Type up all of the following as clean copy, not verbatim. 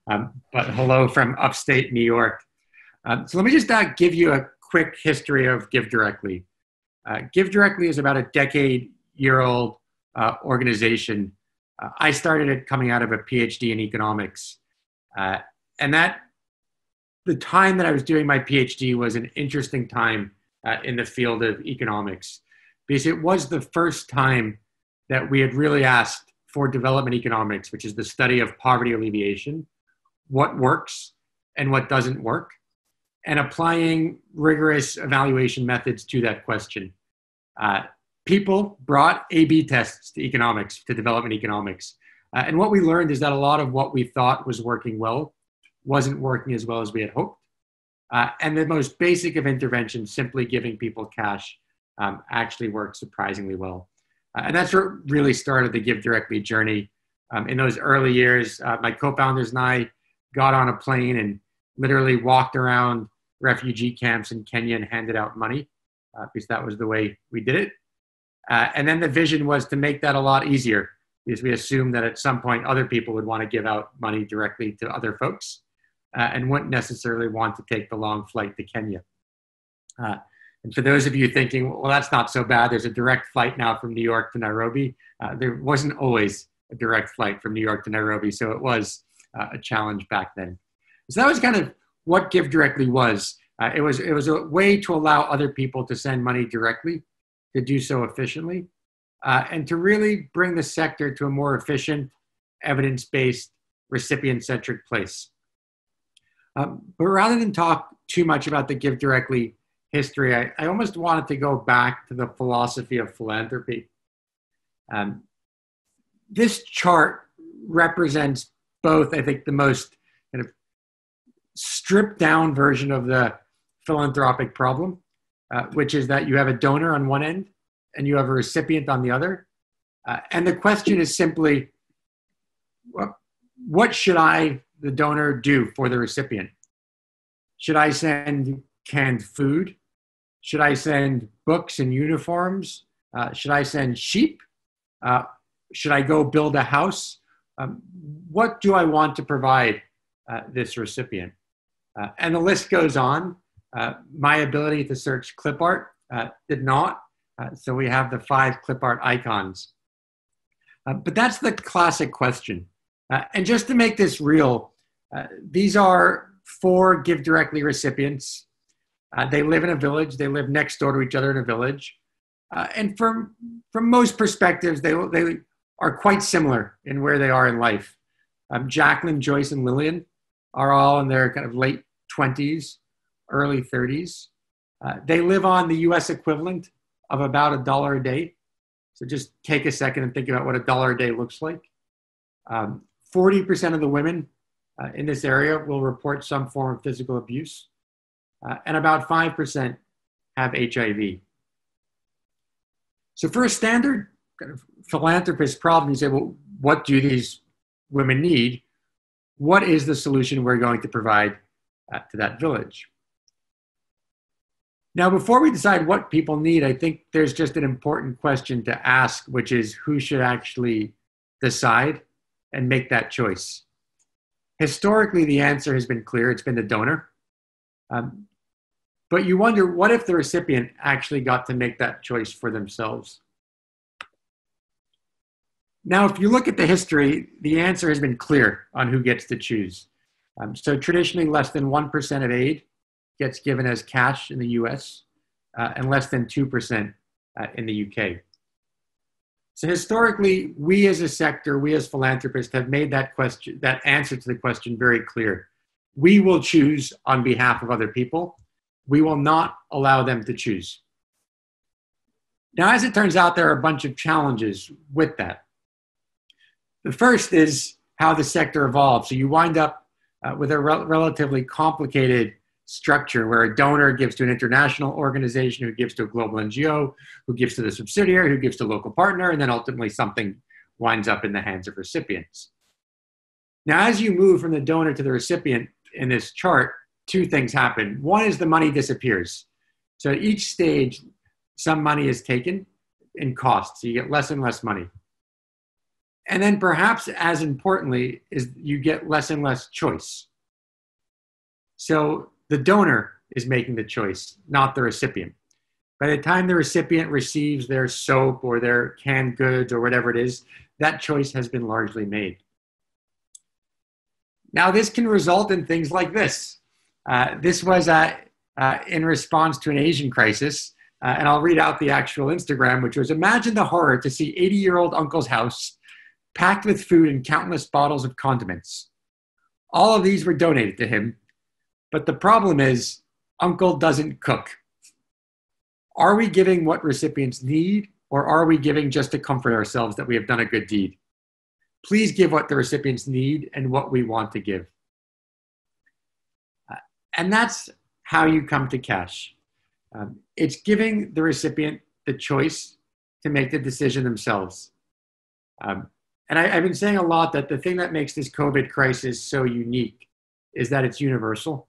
but hello from upstate New York. So let me just give you a quick history of GiveDirectly. GiveDirectly is about a decade-year-old organization. I started it coming out of a PhD in economics. And the time that I was doing my PhD was an interesting time in the field of economics, because it was the first time that we had really asked for development economics, which is the study of poverty alleviation, what works and what doesn't work, and applying rigorous evaluation methods to that question. People brought A/B tests to economics, to development economics. And what we learned is that a lot of what we thought was working well wasn't working as well as we had hoped. And the most basic of interventions, simply giving people cash, actually worked surprisingly well. And that's what really started the GiveDirectly journey. In those early years, my co-founders and I got on a plane and literally walked around refugee camps in Kenya and handed out money, because that was the way we did it. And then the vision was to make that a lot easier, because we assumed that at some point other people would want to give out money directly to other folks and wouldn't necessarily want to take the long flight to Kenya. And for those of you thinking, well, that's not so bad, there's a direct flight now from New York to Nairobi. There wasn't always a direct flight from New York to Nairobi, so it was a challenge back then. So that was kind of what GiveDirectly was. It was a way to allow other people to send money directly, to do so efficiently, and to really bring the sector to a more efficient, evidence-based, recipient-centric place. But rather than talk too much about the GiveDirectly history, I almost wanted to go back to the philosophy of philanthropy. This chart represents both, I think, the most kind of stripped down version of the philanthropic problem, which is that you have a donor on one end and you have a recipient on the other. And the question is simply, what should I, the donor, do for the recipient? Should I send canned food? Should I send books and uniforms? Should I send sheep? Should I go build a house? What do I want to provide this recipient? And the list goes on. My ability to search clip art did not. So we have the 5 clip art icons. But that's the classic question. And just to make this real, these are 4 GiveDirectly recipients. They live in a village. They live next door to each other in a village. And from most perspectives, they are quite similar in where they are in life. Jacqueline, Joyce, and Lillian are all in their kind of late 20s, early 30s. They live on the US equivalent of about $1 a day. So just take a second and think about what $1 a day looks like. 40% of the women in this area will report some form of physical abuse. And about 5% have HIV. So for a standard kind of philanthropist problem, you say, well, what do these women need? What is the solution we're going to provide to that village? Now, before we decide what people need, I think there's just an important question to ask, which is who should actually decide and make that choice? Historically, the answer has been clear. It's been the donor. But you wonder, what if the recipient actually got to make that choice for themselves? Now, if you look at the history, the answer has been clear on who gets to choose. So traditionally, less than 1% of aid gets given as cash in the US, and less than 2% in the UK. So historically, we as a sector, we as philanthropists have made that answer to the question very clear. We will choose on behalf of other people. We will not allow them to choose. Now, as it turns out, there are a bunch of challenges with that. The first is how the sector evolves. So you wind up with a relatively complicated structure where a donor gives to an international organization, who gives to a global NGO, who gives to the subsidiary, who gives to a local partner, and then ultimately something winds up in the hands of recipients. Now, as you move from the donor to the recipient in this chart, 2 things happen. One is the money disappears. So at each stage, some money is taken in cost, so you get less and less money. And then perhaps as importantly is you get less and less choice. So the donor is making the choice, not the recipient. By the time the recipient receives their soap or their canned goods or whatever it is, that choice has been largely made. Now, this can result in things like this. This was in response to an Asian crisis, and I'll read out the actual Instagram, which was, imagine the horror to see 80-year-old uncle's house packed with food and countless bottles of condiments. All of these were donated to him, but the problem is uncle doesn't cook. Are we giving what recipients need, or are we giving just to comfort ourselves that we have done a good deed? Please give what the recipients need and what we want to give. And that's how you come to cash. It's giving the recipient the choice to make the decision themselves. And I've been saying a lot that the thing that makes this COVID crisis so unique is that it's universal.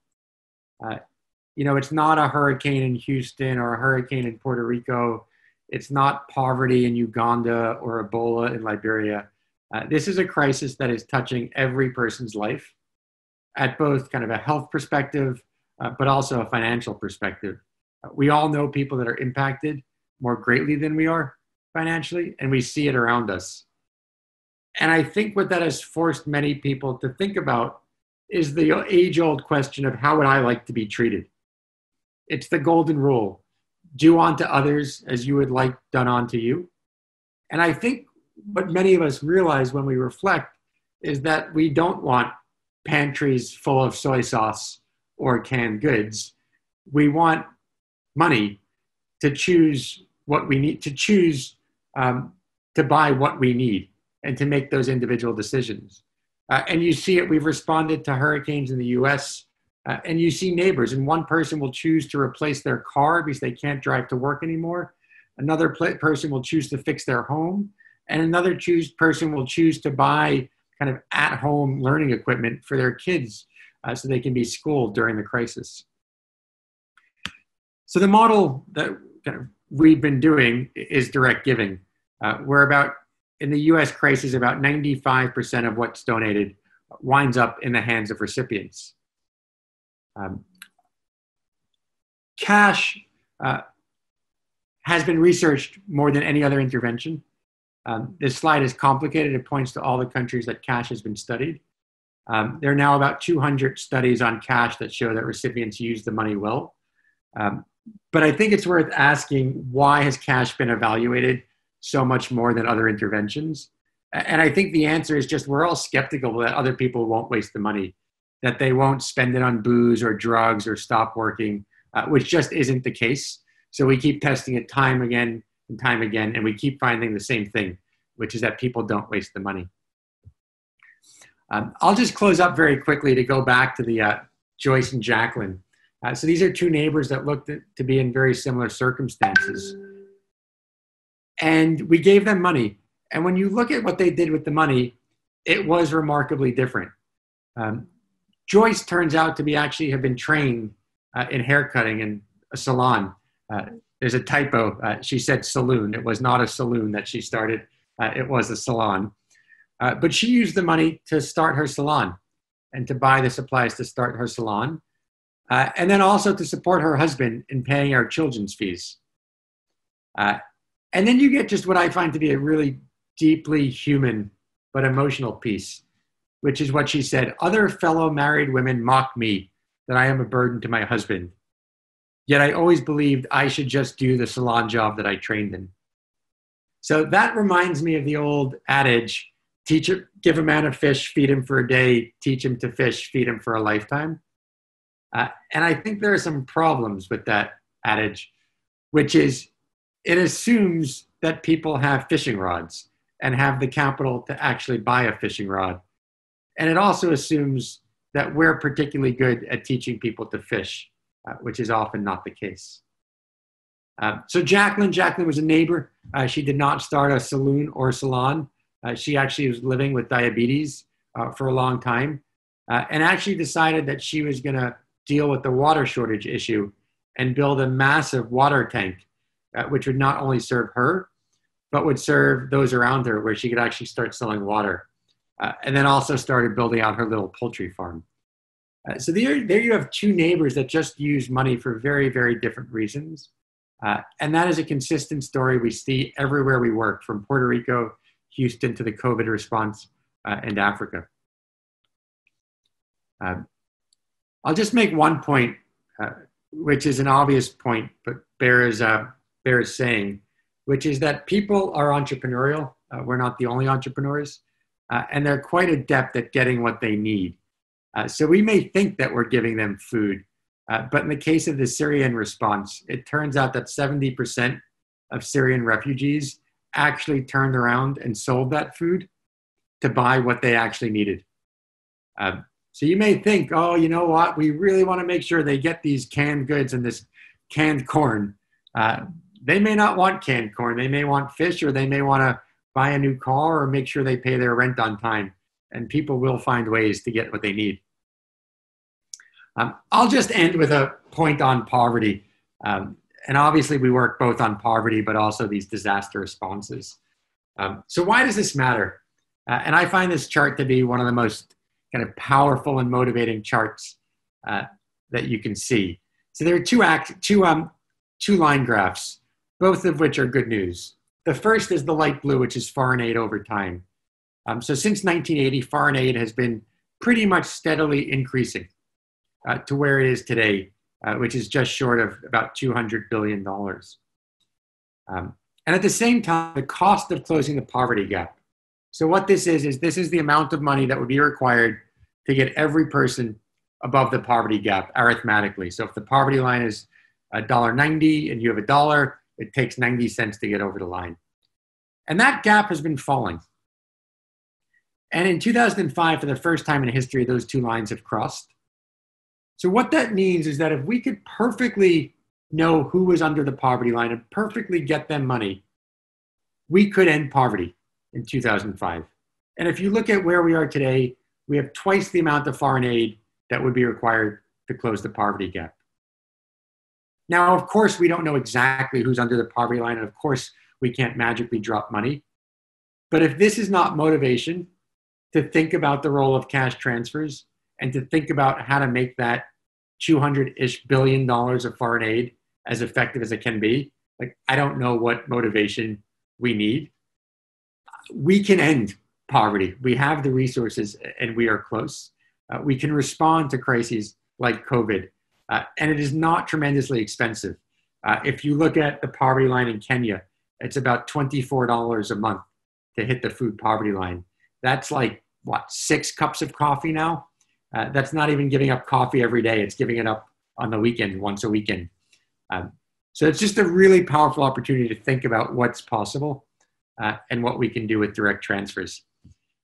It's not a hurricane in Houston or a hurricane in Puerto Rico. It's not poverty in Uganda or Ebola in Liberia. This is a crisis that is touching every person's life at both kind of a health perspective, but also a financial perspective. We all know people that are impacted more greatly than we are financially, and we see it around us. And I think what that has forced many people to think about is the age-old question of how would I like to be treated? It's the golden rule. Do unto others as you would like done unto you. And I think what many of us realize when we reflect is that we don't want pantries full of soy sauce or canned goods. We want money to choose what we need, to choose to buy what we need and to make those individual decisions. And you see it, we've responded to hurricanes in the US, and you see neighbors, and one person will choose to replace their car because they can't drive to work anymore. Another person will choose to fix their home, and another person will choose to buy kind of at-home learning equipment for their kids so they can be schooled during the crisis. So the model that we've been doing is direct giving. In the US crisis, about 95% of what's donated winds up in the hands of recipients. Cash has been researched more than any other intervention. This slide is complicated. It points to all the countries that cash has been studied. There are now about 200 studies on cash that show that recipients use the money well. But I think it's worth asking, why has cash been evaluated so much more than other interventions? And I think the answer is just we're all skeptical that other people won't waste the money, that they won't spend it on booze or drugs or stop working, which just isn't the case. So we keep testing it time again and time again, and we keep finding the same thing, which is that people don't waste the money. I'll just close up very quickly to go back to the Joyce and Jacqueline. So these are two neighbors that looked to be in very similar circumstances. And we gave them money. And when you look at what they did with the money, it was remarkably different. Joyce turns out to be actually have been trained in haircutting in a salon. There's a typo. She said saloon. It was not a saloon that she started. It was a salon. But she used the money to start her salon and to buy the supplies to start her salon. And then also to support her husband in paying our children's fees. And then you get just what I find to be a really deeply human but emotional piece, which is what she said. Other fellow married women mock me that I am a burden to my husband. Yet I always believed I should just do the salon job that I trained in. So that reminds me of the old adage, give a man a fish, feed him for a day, teach him to fish, feed him for a lifetime. And I think there are some problems with that adage, which is it assumes that people have fishing rods and have the capital to actually buy a fishing rod. And it also assumes that we're particularly good at teaching people to fish, which is often not the case. So Jacqueline was a neighbor. She did not start a saloon or salon. She actually was living with diabetes for a long time and actually decided that she was going to deal with the water shortage issue and build a massive water tank, which would not only serve her, but would serve those around her where she could actually start selling water. And then also started building out her little poultry farm. So there you have two neighbors that just use money for very, very different reasons. And that is a consistent story we see everywhere we work, from Puerto Rico, Houston, to the COVID response, and Africa. I'll just make one point, which is an obvious point, but bears saying, which is that people are entrepreneurial. We're not the only entrepreneurs, and they're quite adept at getting what they need. So we may think that we're giving them food, but in the case of the Syrian response, it turns out that 70% of Syrian refugees actually turned around and sold that food to buy what they actually needed. So you may think, oh, you know what? We really want to make sure they get these canned goods and this canned corn. They may not want canned corn. They may want fish, or they may want to buy a new car or make sure they pay their rent on time. And people will find ways to get what they need. I'll just end with a point on poverty. And obviously we work both on poverty, but also these disaster responses. So why does this matter? And I find this chart to be one of the most kind of powerful and motivating charts that you can see. So there are two line graphs, both of which are good news. The first is the light blue, which is foreign aid over time. So since 1980, foreign aid has been pretty much steadily increasing to where it is today, which is just short of about $200 billion. And at the same time, the cost of closing the poverty gap. So what this is this is the amount of money that would be required to get every person above the poverty gap arithmetically. So if the poverty line is $1.90 and you have $1, it takes 90 cents to get over the line. And that gap has been falling. And in 2005, for the first time in history, those two lines have crossed. So what that means is that if we could perfectly know who was under the poverty line and perfectly get them money, we could end poverty in 2005. And if you look at where we are today, we have twice the amount of foreign aid that would be required to close the poverty gap. Now, of course, we don't know exactly who's under the poverty line, and of course, we can't magically drop money. But if this is not motivation to think about the role of cash transfers and to think about how to make that $200-ish billion of foreign aid as effective as it can be, like, I don't know what motivation we need. We can end poverty. We have the resources and we are close. We can respond to crises like COVID, and it is not tremendously expensive. If you look at the poverty line in Kenya, it's about $24 a month to hit the food poverty line. That's like, what, 6 cups of coffee now? That's not even giving up coffee every day. It's giving it up on the weekend, once a weekend. So it's just a really powerful opportunity to think about what's possible and what we can do with direct transfers.